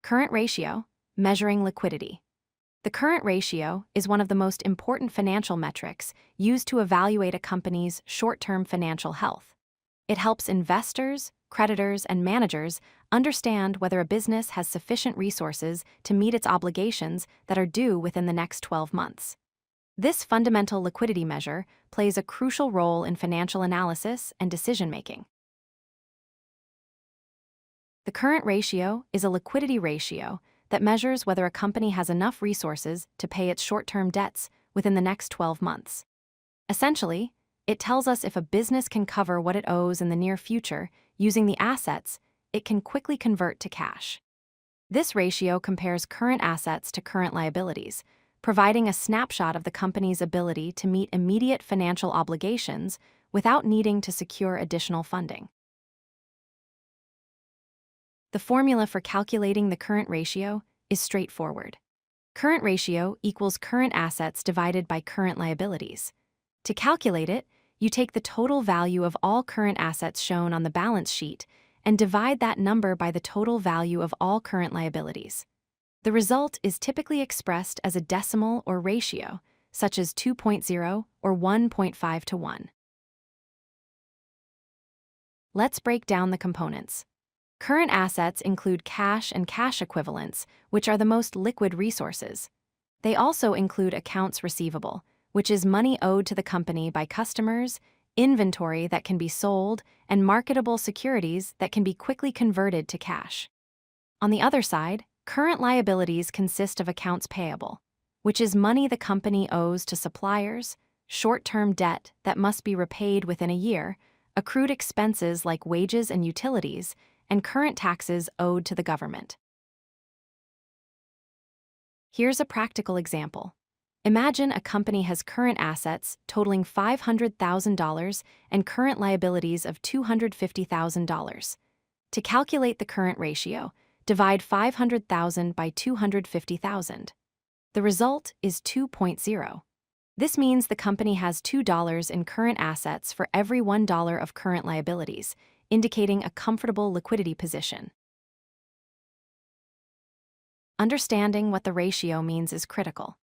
Current ratio, measuring liquidity. The current ratio is one of the most important financial metrics used to evaluate a company's short-term financial health. It helps investors, creditors, and managers understand whether a business has sufficient resources to meet its obligations that are due within the next 12 months. This fundamental liquidity measure plays a crucial role in financial analysis and decision-making. The current ratio is a liquidity ratio that measures whether a company has enough resources to pay its short-term debts within the next 12 months. Essentially, it tells us if a business can cover what it owes in the near future using the assets it can quickly convert to cash. This ratio compares current assets to current liabilities, providing a snapshot of the company's ability to meet immediate financial obligations without needing to secure additional funding. The formula for calculating the current ratio is straightforward. Current ratio equals current assets divided by current liabilities. To calculate it, you take the total value of all current assets shown on the balance sheet and divide that number by the total value of all current liabilities. The result is typically expressed as a decimal or ratio, such as 2.0 or 1.5 to 1. Let's break down the components. Current assets include cash and cash equivalents, which are the most liquid resources. They also include accounts receivable, which is money owed to the company by customers, inventory that can be sold, and marketable securities that can be quickly converted to cash. On the other side, current liabilities consist of accounts payable, which is money the company owes to suppliers, short-term debt that must be repaid within a year, accrued expenses like wages and utilities, and current taxes owed to the government. Here's a practical example. Imagine a company has current assets totaling $500,000 and current liabilities of $250,000. To calculate the current ratio, divide $500,000 by $250,000. The result is 2.0. This means the company has $2 in current assets for every $1 of current liabilities, indicating a comfortable liquidity position. Understanding what the ratio means is critical.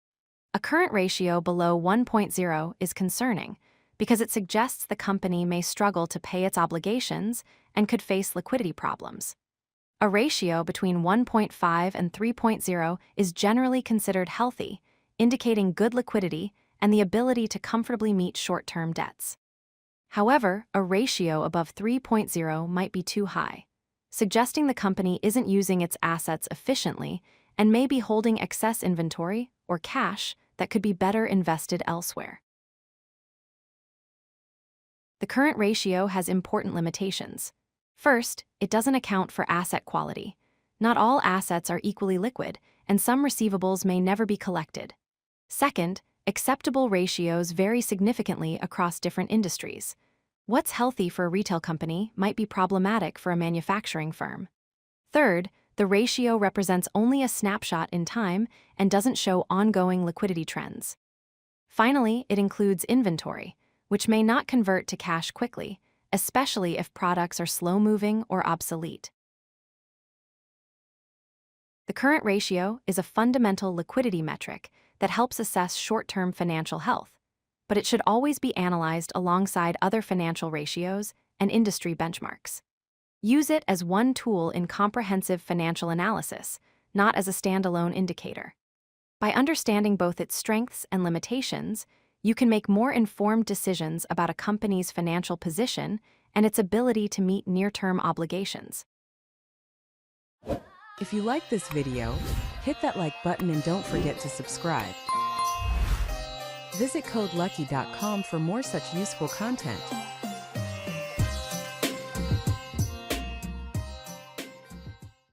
A current ratio below 1.0 is concerning because it suggests the company may struggle to pay its obligations and could face liquidity problems. A ratio between 1.5 and 3.0 is generally considered healthy, indicating good liquidity and the ability to comfortably meet short-term debts. However, a ratio above 3.0 might be too high, suggesting the company isn't using its assets efficiently and may be holding excess inventory or cash that could be better invested elsewhere. The current ratio has important limitations. First, it doesn't account for asset quality. Not all assets are equally liquid, and some receivables may never be collected. Second, acceptable ratios vary significantly across different industries. What's healthy for a retail company might be problematic for a manufacturing firm. Third, the ratio represents only a snapshot in time and doesn't show ongoing liquidity trends. Finally, it includes inventory, which may not convert to cash quickly, especially if products are slow-moving or obsolete. The current ratio is a fundamental liquidity metric that helps assess short-term financial health, but it should always be analyzed alongside other financial ratios and industry benchmarks. Use it as one tool in comprehensive financial analysis, not as a standalone indicator. By understanding both its strengths and limitations, you can make more informed decisions about a company's financial position and its ability to meet near-term obligations. If you like this video, hit that like button and don't forget to subscribe. Visit codelucky.com for more such useful content.